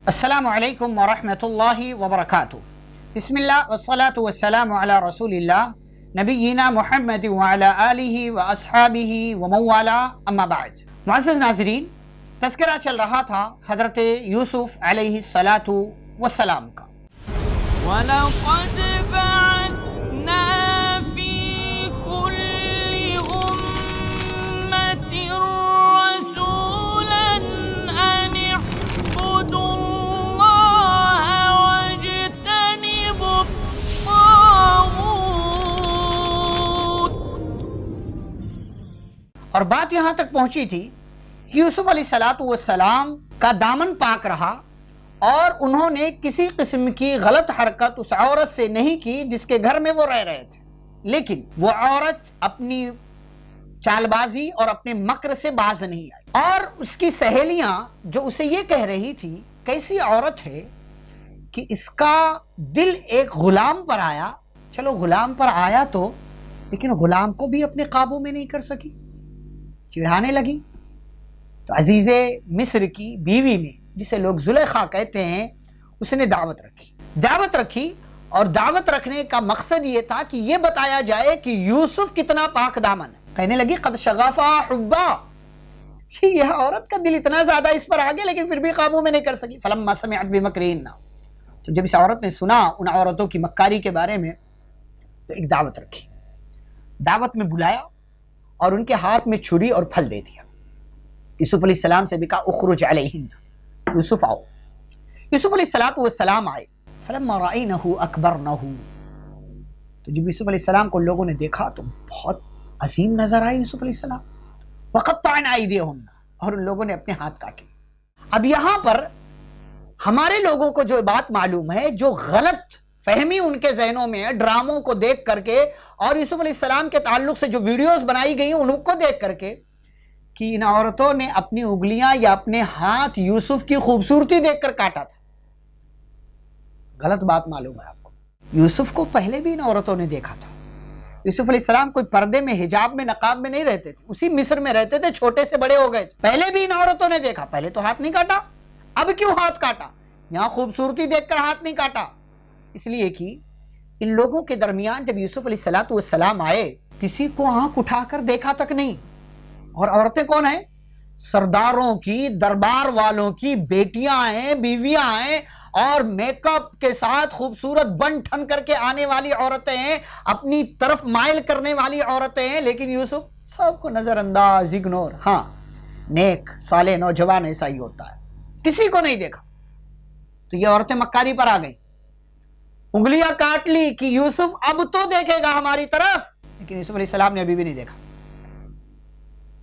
السلام علیکم ورحمۃ اللہ وبرکاتہ۔ بسم اللہ والصلاة والسلام علی رسول اللہ نبینا محمد وعلی آلہ واصحابہ ومن والاہ، اما بعد۔ معزز ناظرین، تذکرہ چل رہا تھا حضرت یوسف علیہ السلام کا۔ وَلَقَدْ بَعَثْنَا فِي كُلِّ أُمَّةٍ رَّسُولًا أَنِ اعْبُدُوا اللَّهَ وَاجْتَنِبُوا الطَّاغُوتَ۔ اور بات یہاں تک پہنچی تھی کہ یوسف علیہ السلام کا دامن پاک رہا اور انہوں نے کسی قسم کی غلط حرکت اس عورت سے نہیں کی جس کے گھر میں وہ رہ رہے تھے، لیکن وہ عورت اپنی چال بازی اور اپنے مکر سے باز نہیں آئی، اور اس کی سہیلیاں جو اسے یہ کہہ رہی تھی کیسی عورت ہے کہ اس کا دل ایک غلام پر آیا۔ چلو غلام پر آیا تو، لیکن غلام کو بھی اپنے قابو میں نہیں کر سکی، چڑھانے لگی۔ تو عزیز مصر کی بیوی نے، جسے لوگ زلیخا کہتے ہیں، اس نے دعوت رکھی اور دعوت رکھنے کا مقصد یہ تھا کہ یہ بتایا جائے کہ یوسف کتنا پاک دامن ہے۔ کہنے لگی قد شغفا حبا، کہ یہ عورت کا دل اتنا زیادہ اس پر آگے لیکن پھر بھی قابو میں نہیں کر سکی۔ فلما سمعت بمکرہن، تو جب اس عورت نے سنا ان عورتوں کی مکاری کے بارے میں تو ایک دعوت رکھی، دعوت میں بلایا اور ان کے ہاتھ میں چھری اور پھل دے دیا۔ یوسف علیہ السلام سے بھی کہا اخرج علیہن، یوسف آؤ۔ یوسف علیہ السلام آئے۔ فلما رأینہ اکبرنہ، تو جب یوسف علیہ السلام کو لوگوں نے دیکھا تو بہت عظیم نظر آئے یوسف علیہ السلام۔ وقطعن ایدیہن، اور ان لوگوں نے اپنے ہاتھ کاٹے۔ اب یہاں پر ہمارے لوگوں کو جو بات معلوم ہے، جو غلط فہمی ان کے ذہنوں میں ہے ڈراموں کو دیکھ کر کے اور یوسف علیہ السلام کے تعلق سے جو ویڈیوز بنائی گئی ان کو دیکھ کر کے، کہ ان عورتوں نے اپنی انگلیاں یا اپنے ہاتھ یوسف کی خوبصورتی دیکھ کر کاٹا تھا۔ غلط بات معلوم ہے آپ کو، یوسف کو پہلے بھی ان عورتوں نے دیکھا تھا۔ یوسف علیہ السلام کوئی پردے میں، حجاب میں، نقاب میں نہیں رہتے تھے، اسی مصر میں رہتے تھے، چھوٹے سے بڑے ہو گئے تھے، پہلے بھی ان عورتوں نے دیکھا۔ پہلے تو ہاتھ نہیں کاٹا، اب کیوں ہاتھ کاٹا؟ یہاں خوبصورتی دیکھ کر ہاتھ نہیں کاٹا، اس لیے کہ ان لوگوں کے درمیان جب یوسف علیہ السلام آئے، کسی کو آنکھ اٹھا کر دیکھا تک نہیں۔ اور عورتیں کون ہیں؟ سرداروں کی، دربار والوں کی بیٹیاں ہیں، بیویاں ہیں، اور میک اپ کے ساتھ خوبصورت بن ٹھن کر کے آنے والی عورتیں ہیں، اپنی طرف مائل کرنے والی عورتیں ہیں، لیکن یوسف سب کو نظر انداز، اگنور۔ ہاں، نیک صالح نوجوان ایسا ہی ہوتا ہے، کسی کو نہیں دیکھا۔ تو یہ عورتیں مکاری پر آ گئیں، انگلیاں کاٹ لی کہ یوسف اب تو دیکھے گا ہماری طرف، لیکن یوسف علیہ السلام نے ابھی بھی نہیں دیکھا۔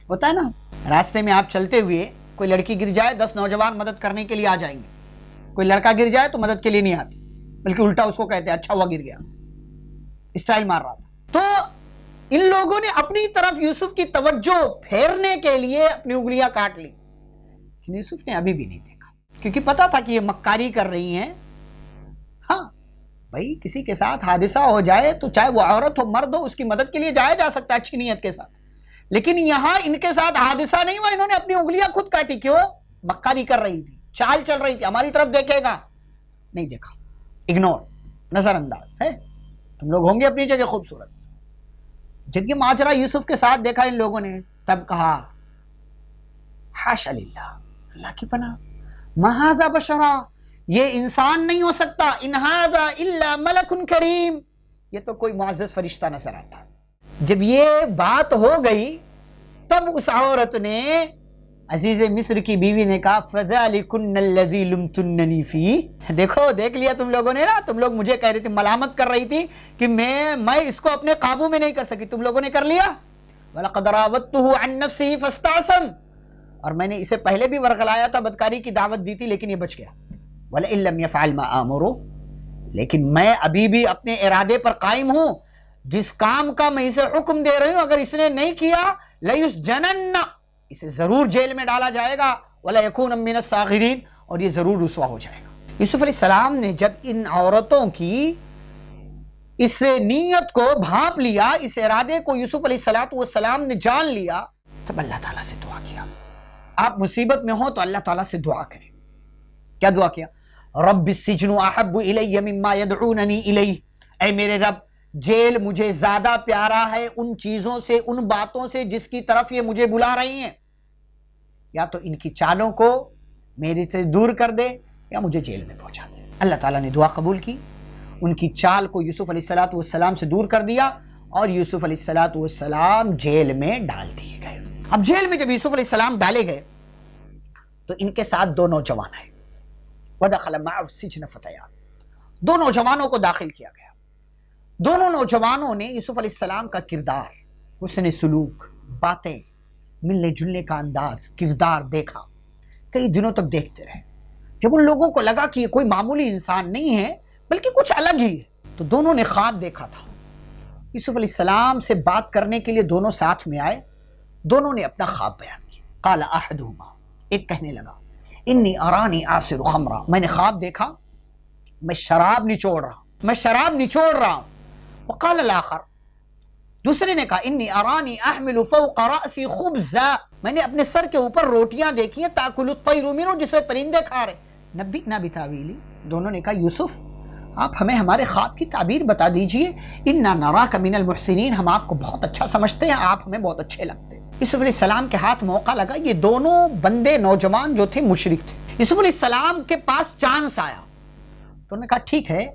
ہوتا ہے نا، راستے میں آپ چلتے ہوئے کوئی لڑکی گر جائے، 10 نوجوان مدد کرنے کے لیے آ جائیں گے، کوئی لڑکا گر جائے تو مدد کے لیے نہیں آتی، بلکہ الٹا اس کو کہتے ہیں اچھا ہوا گر گیا، اسٹائل مار رہا تھا۔ تو ان لوگوں نے اپنی طرف یوسف کی توجہ پھیرنے کے لیے اپنی انگلیاں کاٹ لی، لیکن یوسف نے ابھی بھی نہیں دیکھا، کیونکہ پتا تھا کہ یہ مکاری کر رہی ہیں۔ ہاں بھائی، کسی کے ساتھ حادثہ ہو جائے تو چاہے وہ عورت ہو مرد ہو، اس کی مدد کے لیے جایا جا سکتا ہے اچھی نیت کے ساتھ، لیکن یہاں ان کے ساتھ حادثہ نہیں ہوا، انہوں نے اپنی انگلیاں خود کاٹی۔ کیوں؟ مکاری کر رہی تھی، چال چل رہی تھی، ہماری طرف دیکھے گا، نہیں دیکھا، اگنور، نظر انداز ہے۔ تم لوگ ہوں گے اپنی جگہ خوبصورت۔ جب یہ ماجرا یوسف کے ساتھ دیکھا ان لوگوں نے، تب کہا حاشا للہ، اللہ کی پناہ، ما ھذا بشرا، یہ انسان نہیں ہو سکتا، ان ھذا الا ملک کریم، یہ تو کوئی معزز فرشتہ نظر آتا۔ جب یہ بات ہو گئی تب اس عورت نے، عزیز مصر کی بیوی نے کہا فَذَلِكُنَّ الَّذِي لُمْتُنَّنِي فِيهِ، دیکھ لیا تم لوگوں نے نا، تم لوگ مجھے کہہ رہی تھی، ملامت کر رہی تھی کہ میں اس کو اپنے قابو میں نہیں کر سکی، تم لوگوں نے کر لیا۔ وَلَقَدْ رَاوَدتُّهُ عَن نَفْسِهِ فَاسْتَعْصَمَ، اور میں نے اسے پہلے بھی ورغلایا تھا، بدکاری کی دعوت دی تھی، لیکن یہ بچ گیا۔ وَلَئِن لَّمْ يَفْعَلْ مَا آمُرُهُ، لیکن میں ابھی بھی اپنے ارادے پر قائم ہوں، جس کام کا میں اسے حکم دے رہی ہوں، اگر اس نے نہیں کیا لَيُسْجَنَنَّ، اسے ضرور جیل میں ڈالا جائے گا، وَلَيَكُونَ مِنَ الصَّاغِرِينَ، اور یہ ضرور رسوا ہو جائے گا۔ یوسف علیہ السلام نے جب ان عورتوں کی اس نیت کو بھانپ لیا، اس ارادے کو یوسف علیہ السلام نے جان لیا، تب اللہ تعالیٰ سے دعا کیا۔ آپ مصیبت میں ہو تو اللہ تعالیٰ سے دعا کریں، کیا دعا کیا؟ رب السجن احب الی مما یدعوننی الیہ، اے میرے رب جیل مجھے زیادہ پیارا ہے ان چیزوں سے، ان باتوں سے جس کی طرف یہ مجھے بلا رہی ہیں، یا تو ان کی چالوں کو میرے سے دور کر دے یا مجھے جیل میں پہنچا دے۔ اللہ تعالیٰ نے دعا قبول کی، ان کی چال کو یوسف علیہ السلام سے دور کر دیا اور یوسف علیہ السلام جیل میں ڈال دیے گئے۔ اب جیل میں جب یوسف علیہ السلام ڈالے گئے تو ان کے ساتھ دو نوجوان آئے، وَدَخَلَ مَعَهُ السِّجْنَ فَتَيَانِ، دو نوجوانوں کو داخل کیا گیا۔ دونوں نوجوانوں نے یوسف علیہ السلام کا کردار، حسن سلوک، باتیں، ملنے جلنے کا انداز، کردار دیکھا، کئی دنوں تک دیکھتے رہے۔ جب ان لوگوں کو لگا کہ یہ کوئی معمولی انسان نہیں ہے بلکہ کچھ الگ ہی ہے، تو دونوں نے خواب دیکھا تھا۔ یوسف علیہ السلام سے بات کرنے کے لیے دونوں ساتھ میں آئے، دونوں نے اپنا خواب بیان کیا۔ قال احدہما، ایک کہنے لگا انی ارانی آصر خمرا، میں نے خواب دیکھا میں شراب نچوڑ رہا ہوں۔ وقال الاخر، دوسرے نے کہا انی ارانی احمل فوق رأسی خبزا، میں نے اپنے سر کے اوپر روٹیاں دیکھی ہیں تاکل الطیر منہ، جسے پرندے کھا رہے۔ نبئنا بتاویلی، دونوں نے کہا یوسف آپ ہمیں ہمارے خواب کی تعبیر بتا دیجئے، انا نراک من المحسنین، ہم آپ کو بہت اچھا سمجھتے ہیں، آپ ہمیں بہت اچھے لگتے ہیں۔ یوسف علیہ السلام کے ہاتھ موقع لگا، یہ دونوں بندے نوجوان جو تھے مشرک تھے۔ یوسف علیہ السلام کے پاس چانس آیا تو انہوں نے کہا ٹھیک ہے،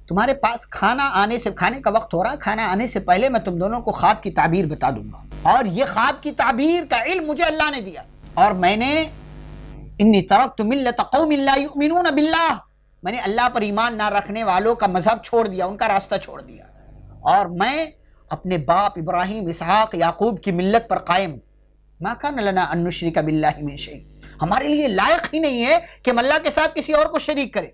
تمہارے پاس کھانے کا وقت ہو رہا ہے، کھانا آنے سے پہلے میں تم دونوں کو خواب کی تعبیر بتا دوں گا، اور یہ خواب کی تعبیر کا علم مجھے اللہ نے دیا، اور میں نے انی ترکت ملت قوم لا یؤمنون باللہ، میں نے اللہ پر ایمان نہ رکھنے والوں کا مذہب چھوڑ دیا، ان کا راستہ چھوڑ دیا، اور میں اپنے باپ ابراہیم اسحاق یعقوب کی ملت پر قائم۔ ما کان لنا ان نشرک باللہ من شیء، ہمارے لیے لائق ہی نہیں ہے کہ ہم اللہ کے ساتھ کسی اور کو شریک کریں،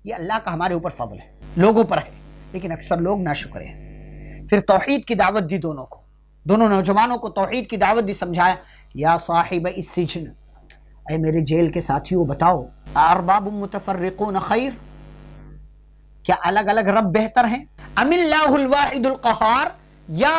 یہ اللہ کا ہمارے اوپر فضل ہے، لوگوں پر ہے، لیکن اکثر لوگ ناشکر ہیں۔ پھر توحید کی دعوت دی دونوں نوجوانوں کو توحید کی دعوت دی، سمجھایا یا صاحب السجن، اے میرے جیل کے ساتھیوں بتاؤ، ارباب متفرقون خیر، کیا الگ الگ رب بہتر ہیں، ام اللہ الواحد القہار، یا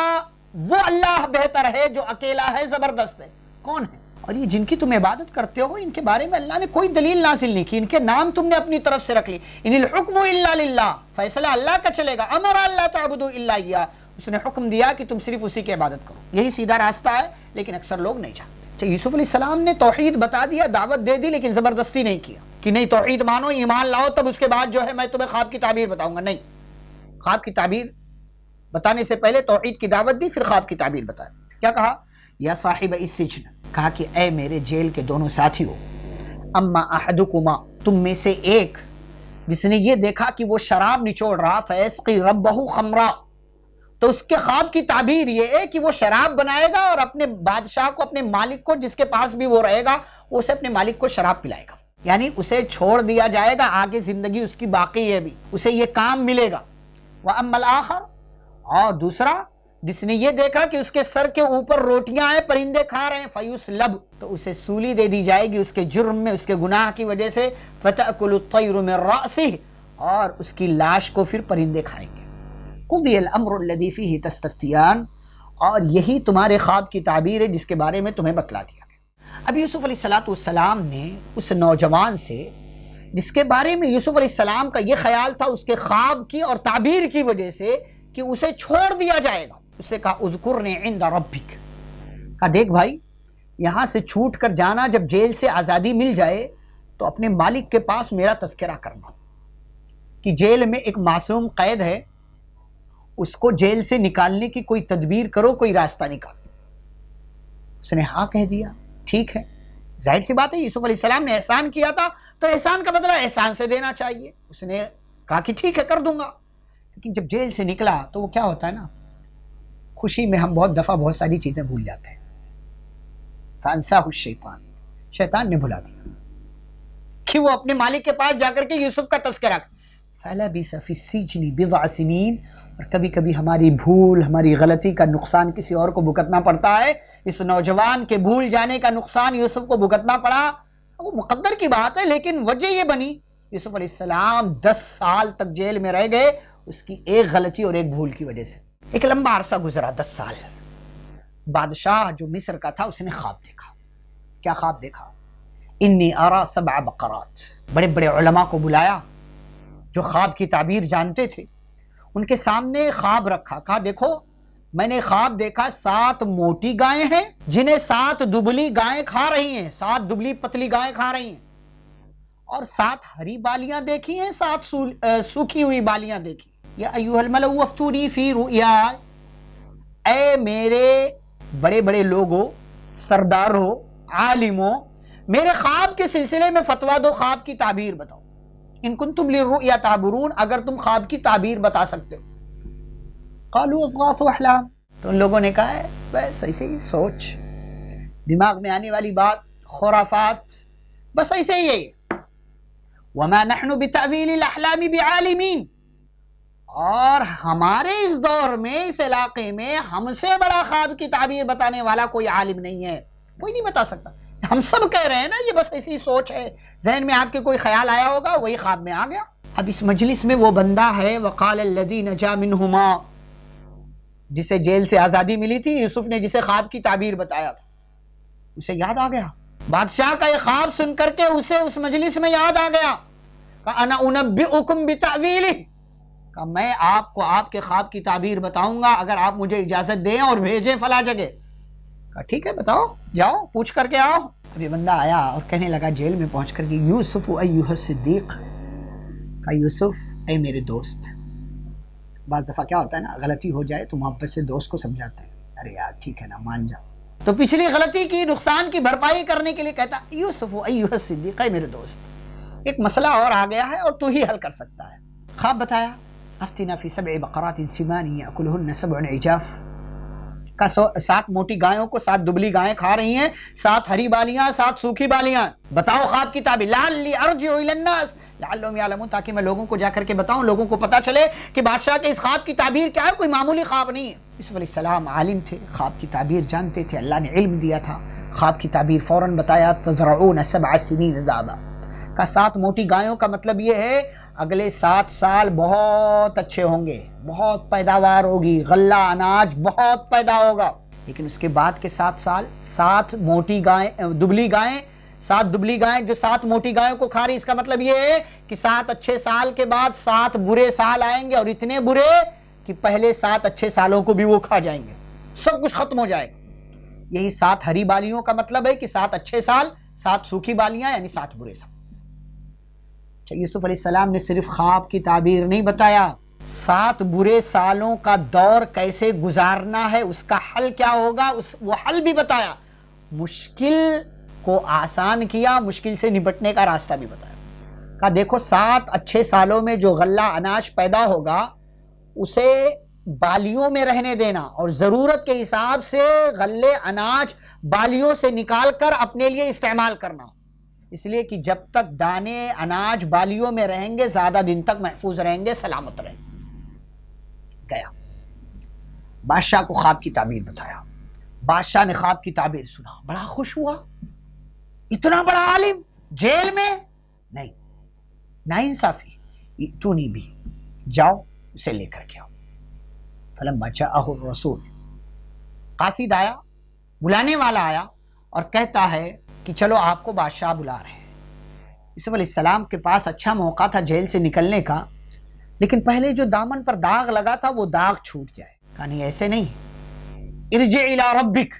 وہ اللہ بہتر ہے جو اکیلا ہے، زبردست ہے، کون ہے؟ اور یہ جن کی تم عبادت کرتے ہو ان کے بارے میں اللہ نے کوئی دلیل نازل نہیں کی، ان کے نام تم نے اپنی طرف سے رکھ لی، ان الحکم الا للہ، فیصلہ اللہ کا چلے گا، امر اللہ تعبدوا الا ایاہ، اس نے حکم دیا کہ تم صرف اسی کی عبادت کرو، یہی سیدھا راستہ ہے، لیکن اکثر لوگ نہیں جانتے۔ یوسف علیہ السلام نے توحید بتا دیا، دعوت دے دی، لیکن زبردستی نہیں کیا کہ نہیں توحید مانو، ایمان لاؤ، تب اس کے بعد جو ہے میں تمہیں خواب کی تعبیر بتاؤں گا، نہیں، خواب کی تعبیر بتانے سے پہلے توحید کی دعوت دی، پھر خواب کی تعبیر بتایا۔ کیا کہا؟ یا صاحب السجن، کہا کہ اے میرے جیل کے دونوں ساتھیوں، اما احدکما، تم میں سے ایک جس نے یہ دیکھا کہ وہ شراب نچوڑ رہا، فیسقی ربہ خمرا، تو اس کے خواب کی تعبیر یہ ہے کہ وہ شراب بنائے گا اور اپنے بادشاہ کو، اپنے مالک کو، جس کے پاس بھی وہ رہے گا، اسے اپنے مالک کو شراب پلائے گا، یعنی اسے چھوڑ دیا جائے گا، آگے زندگی اس کی باقی ہے بھی، اسے یہ کام ملے گا۔ وَأَمَّا الْآخَرُ، اور دوسرا جس نے یہ دیکھا کہ اس کے سر کے اوپر روٹیاں ہیں، پرندے کھا رہے ہیں، فَيُسْلَبْ، تو اسے سولی دے دی جائے گی اس کے جرم میں، اس کے گناہ کی وجہ سے، فَتَأْكُلُ الطَّيْرُ مِنْ رَأْسِهِ، اور اس کی لاش کو پھر پرندے کھائیں گے۔ قُضِيَ الْأَمْرُ الَّذِي فِيهِ تَسْتَفْتِيَانِ، اور یہی تمہارے خواب کی تعبیر ہے جس کے بارے میں تمہیں بتلا دیا گیا۔ اب یوسف علیہ السلام نے اس نوجوان سے جس کے بارے میں یوسف علیہ السلام کا یہ خیال تھا اس کے خواب کی اور تعبیر کی وجہ سے کہ اسے چھوڑ دیا جائے گا، اس سے کہا اذکرنی عند ربک، کہا دیکھ بھائی یہاں سے چھوٹ کر جانا، جب جیل سے آزادی مل جائے تو اپنے مالک کے پاس میرا تذکرہ کرنا کہ جیل میں ایک معصوم قید ہے، اس کو جیل سے نکالنے کی کوئی تدبیر کرو، کوئی راستہ نکالو۔ اس نے ہاں کہہ دیا، ٹھیک ہے، ظاہر سی بات ہے یوسف علیہ السلام نے احسان کیا تھا تو احسان کا بدلہ احسان سے دینا چاہیے، اس نے کہا کہ ٹھیک ہے کر دوں گا۔ لیکن جب جیل سے نکلا تو وہ کیا ہوتا ہے نا، خوشی میں ہم بہت دفعہ بہت ساری چیزیں بھول جاتے ہیں۔ فانساہ الشیطان، شیطان نے بھلا دیا کہ وہ اپنے مالک کے پاس جا کر کے یوسف کا تذکرہ کر، فلبث فی السجن بضع سنین، اور کبھی کبھی ہماری بھول، ہماری غلطی کا نقصان کسی اور کو بھگتنا پڑتا ہے۔ اس نوجوان کے بھول جانے کا نقصان یوسف کو بھگتنا پڑا، وہ مقدر کی بات ہے، لیکن وجہ یہ بنی یوسف علیہ السلام 10 سال تک جیل میں رہ گئے اس کی ایک غلطی اور ایک بھول کی وجہ سے۔ ایک لمبا عرصہ گزرا، 10 سال۔ بادشاہ جو مصر کا تھا اس نے خواب دیکھا۔ کیا خواب دیکھا؟ انی ارا سبع بقرات، بڑے بڑے علماء کو بلایا جو خواب کی تعبیر جانتے تھے، ان کے سامنے خواب رکھا، کہا دیکھو میں نے خواب دیکھا 7 موٹی گائیں ہیں جنہیں 7 دبلی گائیں کھا رہی ہیں، 7 دبلی پتلی گائیں کھا رہی ہیں، اور 7 ہری بالیاں دیکھی ہیں، 7 سوکھی ہوئی بالیاں دیکھی۔ یا ایھا الملأ افتونی فی رؤیا، اے میرے بڑے بڑے لوگوں، سردار ہو، عالم ہو، میرے خواب کے سلسلے میں فتویٰ دو، خواب کی تعبیر بتاؤ۔ ان کنتم للرؤیا تعبرون، اگر تم خواب کی تعبیر بتا سکتے ہو۔ قالوا اضغاث احلام، تو ان لوگوں نے کہا ہے بس ایسے ہی سوچ، دماغ میں آنے والی بات، خرافات، بس ایسے ہی ہے۔ وما نحن بتأویل الاحلام بعالمین، اور ہمارے اس دور میں، اس علاقے میں ہم سے بڑا خواب کی تعبیر بتانے والا کوئی عالم نہیں ہے، کوئی نہیں بتا سکتا۔ ہم سب کہہ رہے ہیں نا یہ بس ایسی سوچ ہے، ذہن میں آپ کے کوئی خیال آیا ہوگا، وہی خواب میں آ گیا۔ اب اس مجلس میں وہ بندہ ہے وقال الذی نجا منہما، جسے جیل سے آزادی ملی تھی، یوسف نے جسے خواب کی تعبیر بتایا تھا، اسے یاد آ گیا۔ بادشاہ کا یہ خواب سن کر کے اسے اس مجلس میں یاد آ گیا کہ انا انبئکم بتأویلہ، کہ میں آپ کو آپ کے خواب کی تعبیر بتاؤں گا اگر آپ مجھے اجازت دیں اور بھیجیں فلاں جگہ۔ کہا ٹھیک ہے بتاؤ، جاؤ پوچھ کر کے آؤ۔ اب یہ بندہ آیا اور کہنے لگا جیل میں پہنچ کر کے یوسف ایھا الصدیق، کہا یوسف اے میرے دوست۔ بعض دفعہ کیا ہوتا ہے نا، غلطی ہو جائے تو محبت سے دوست کو سمجھاتے ہیں، ارے یار ٹھیک ہے نا مان جا، تو پچھلی غلطی کی، نقصان کی بھرپائی کرنے کے لیے کہتا یوسف ایھا الصدیق، اے میرے دوست ایک مسئلہ اور آ گیا ہے اور تو ہی حل کر سکتا ہے۔ خواب بتایا افتنا فی 7 بقرات سمان یأکلہن 7 عجاف، کا 7 موٹی گایوں کو 7 دبلی گائیں کھا رہی ہیں، 7 ہری بالیاں 7 سوکھی بالیاں، بتاؤ خواب کی تعبیر، لعلی ارجع الی الناس لعلہم یعلمون، تاکہ میں لوگوں کو جا کر کے بتاؤں، لوگوں کو پتا چلے کہ بادشاہ کے اس خواب کی تعبیر کیا ہے، کوئی معمولی خواب نہیں ہے۔ یوسف علیہ السلام عالم تھے، خواب کی تعبیر جانتے تھے، اللہ نے علم دیا تھا، خواب کی تعبیر فوراً بتایا، تزرعون 7 سنین دابا، کا 7 موٹی گایوں کا مطلب یہ ہے اگلے 7 سال بہت اچھے ہوں گے، بہت پیداوار ہوگی، غلہ اناج بہت پیدا ہوگا، لیکن اس کے بعد کے 7 سال 7 موٹی گائیں، دبلی گائیں، 7 دبلی گائیں جو 7 موٹی گایوں کو کھا رہی، اس کا مطلب یہ ہے کہ 7 اچھے سال کے بعد 7 برے سال آئیں گے، اور اتنے برے کہ پہلے 7 اچھے سالوں کو بھی وہ کھا جائیں گے، سب کچھ ختم ہو جائے گا۔ یہی 7 ہری بالیوں کا مطلب ہے کہ 7 اچھے سال، 7 سوکھی بالیاں، یعنی 7 برے سال۔ یوسف علیہ السلام نے صرف خواب کی تعبیر نہیں بتایا، 7 برے سالوں کا دور کیسے گزارنا ہے، اس کا حل کیا ہوگا، وہ حل بھی بتایا، مشکل کو آسان کیا، مشکل سے نپٹنے کا راستہ بھی بتایا۔ کہا دیکھو 7 اچھے سالوں میں جو غلہ اناج پیدا ہوگا اسے بالیوں میں رہنے دینا، اور ضرورت کے حساب سے غلے اناج بالیوں سے نکال کر اپنے لیے استعمال کرنا، اس لیے کہ جب تک دانے اناج بالیوں میں رہیں گے زیادہ دن تک محفوظ رہیں گے، سلامت رہیں گے۔ گیا بادشاہ کو خواب کی تعبیر بتایا، بادشاہ نے خواب کی تعبیر سنا، بڑا خوش ہوا، اتنا بڑا عالم جیل میں، نہیں ناانصافی، ائتونی بھی، جاؤ اسے لے کر کے آؤ۔ فلما جاءہ الرسول، قاصد آیا، بلانے والا آیا اور کہتا ہے کہ چلو آپ کو بادشاہ بلا رہے ہیں۔ یوسف علیہ السلام کے پاس اچھا موقع تھا جیل سے نکلنے کا، لیکن پہلے جو دامن پر داغ لگا تھا وہ داغ چھوٹ جائے۔ کہا نہیں ایسے نہیں، ارجع الی ربک،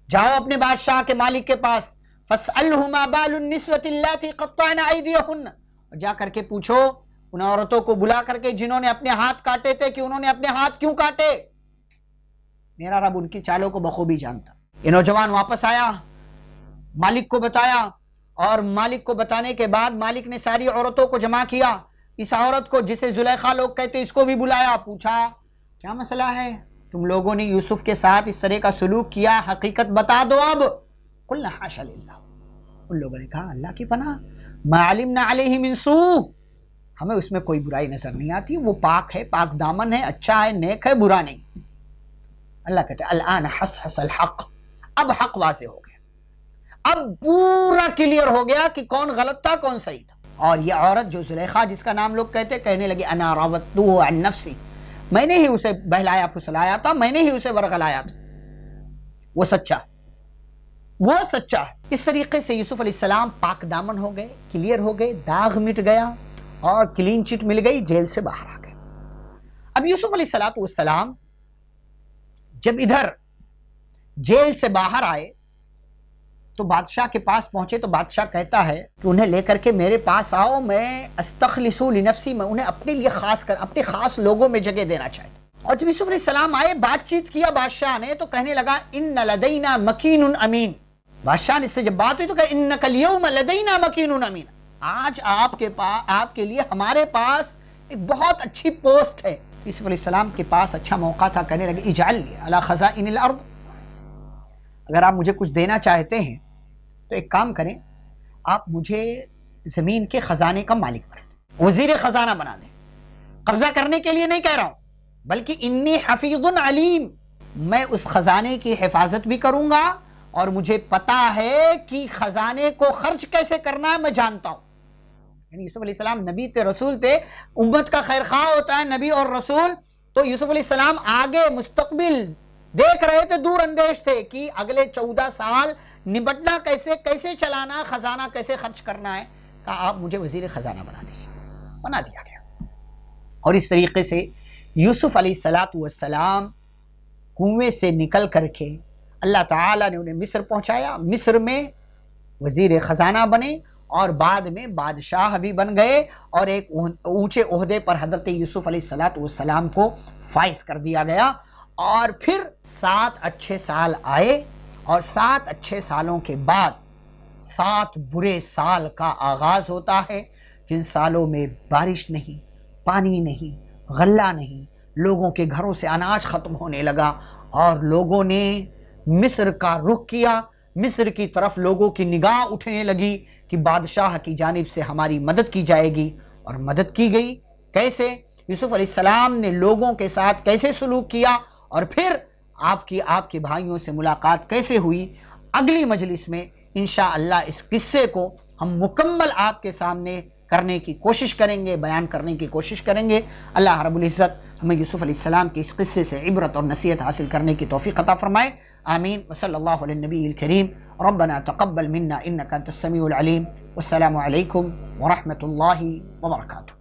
جاؤ اپنے بادشاہ کے مالک کے پاس، فاسألہ ما بال النسوة اللاتي قطعن ایدیہن، جا کر کے پوچھو ان عورتوں کو بلا کر کے جنہوں نے اپنے ہاتھ کاٹے تھے کہ انہوں نے اپنے ہاتھ کیوں کاٹے، میرا رب ان کی چالوں کو بخوبی جانتا۔ یہ نوجوان واپس آیا، مالک کو بتایا، اور مالک کو بتانے کے بعد مالک نے ساری عورتوں کو جمع کیا، اس عورت کو جسے زلیخا لوگ کہتے اس کو بھی بلایا، پوچھا کیا مسئلہ ہے، تم لوگوں نے یوسف کے ساتھ اس طرح کا سلوک کیا، حقیقت بتا دو اب۔ قلنا حاشا للہ، ان لوگوں نے کہا اللہ کی پناہ، ما علمنا علیہ من سوء، ہمیں اس میں کوئی برائی نظر نہیں آتی، وہ پاک ہے، پاک دامن ہے، اچھا ہے، نیک ہے، برا نہیں۔ اللہ کہتے الآن حصحص الحق، اب حق واضح ہو گیا، اب پورا کلیئر ہو گیا کہ کون غلط تھا کون صحیح تھا۔ اور یہ عورت جو زلیخا جس کا نام لوگ کہتے، کہنے لگی انا راودتہ عن نفسی، میں نے ہی اسے بہلایا پھسلایا تھا، میں نے ہی اسے ورغلایا تھا، وہ سچا، وہ سچا ہے۔ اس طریقے سے یوسف علیہ السلام پاک دامن ہو گئے، کلیئر ہو گئے، داغ مٹ گیا اور کلین چٹ مل گئی، جیل سے باہر آ گئے۔ اب یوسف علیہ السلام جب ادھر جیل سے باہر آئے تو بادشاہ کے پاس پہنچے تو بادشاہ کہتا ہے کہ انہیں لے کر کے میرے پاس آؤ، میں استخلص لنفسی، میں انہیں اپنے لیے اپنے خاص لوگوں میں جگہ دینا چاہتا ہوں۔ اور جب یوسف علیہ السلام آئے، بات چیت کیا بادشاہ نے، تو کہنے لگا ان لدینا مکین امین۔ بادشاہ نے اس سے جب بات ہوئی تو کہا انک الیوم لدینا مکین امین، آج آپ کے لیے ہمارے پاس ایک بہت اچھی پوسٹ ہے۔ یوسف علیہ السلام کے پاس اچھا موقع تھا، کہنے لگے اجعل لی علی خزائن الارض، اگر آپ مجھے کچھ دینا چاہتے ہیں تو ایک کام کریں، آپ مجھے زمین کے خزانے کا مالک بنا دیں، وزیر خزانہ بنا دیں۔ قبضہ کرنے کے لیے نہیں کہہ رہا ہوں، بلکہ انی حفیظ علیم، میں اس خزانے کی حفاظت بھی کروں گا اور مجھے پتا ہے کہ خزانے کو خرچ کیسے کرنا ہے، میں جانتا ہوں۔ یعنی یوسف علیہ السلام نبی تھے، رسول تھے، امت کا خیر خواہ ہوتا ہے نبی اور رسول، تو یوسف علیہ السلام آگے مستقبل دیکھ رہے تھے، دور اندیش تھے کہ اگلے 14 سال نبٹنا کیسے چلانا، خزانہ کیسے خرچ کرنا ہے۔ کہا آپ مجھے وزیر خزانہ بنا دیجیے، بنا دیا گیا۔ اور اس طریقے سے یوسف علیہ السلام کنویں سے نکل کر کے اللہ تعالیٰ نے انہیں مصر پہنچایا، مصر میں وزیر خزانہ بنے اور بعد میں بادشاہ بھی بن گئے، اور ایک اونچے عہدے پر حضرت یوسف علیہ السلام کو فائز کر دیا گیا۔ اور پھر 7 اچھے سال آئے، اور 7 اچھے سالوں کے بعد 7 برے سال کا آغاز ہوتا ہے، جن سالوں میں بارش نہیں، پانی نہیں، غلہ نہیں، لوگوں کے گھروں سے اناج ختم ہونے لگا، اور لوگوں نے مصر کا رخ کیا، مصر کی طرف لوگوں کی نگاہ اٹھنے لگی کہ بادشاہ کی جانب سے ہماری مدد کی جائے گی، اور مدد کی گئی۔ کیسے؟ یوسف علیہ السلام نے لوگوں کے ساتھ کیسے سلوک کیا، اور پھر آپ کے بھائیوں سے ملاقات کیسے ہوئی۔ اگلی مجلس میں انشاءاللہ اس قصے کو ہم مکمل آپ کے سامنے کرنے کی کوشش کریں گے، بیان کرنے کی کوشش کریں گے۔ اللہ رب العزت ہمیں یوسف علیہ السلام کے اس قصے سے عبرت اور نصیحت حاصل کرنے کی توفیق عطا فرمائے، آمین۔ وصلی اللہ علی النبی الکریم، ربنا تقبل منا انک انت السمیع العلیم، والسلام علیکم ورحمۃ اللہ وبرکاتہ۔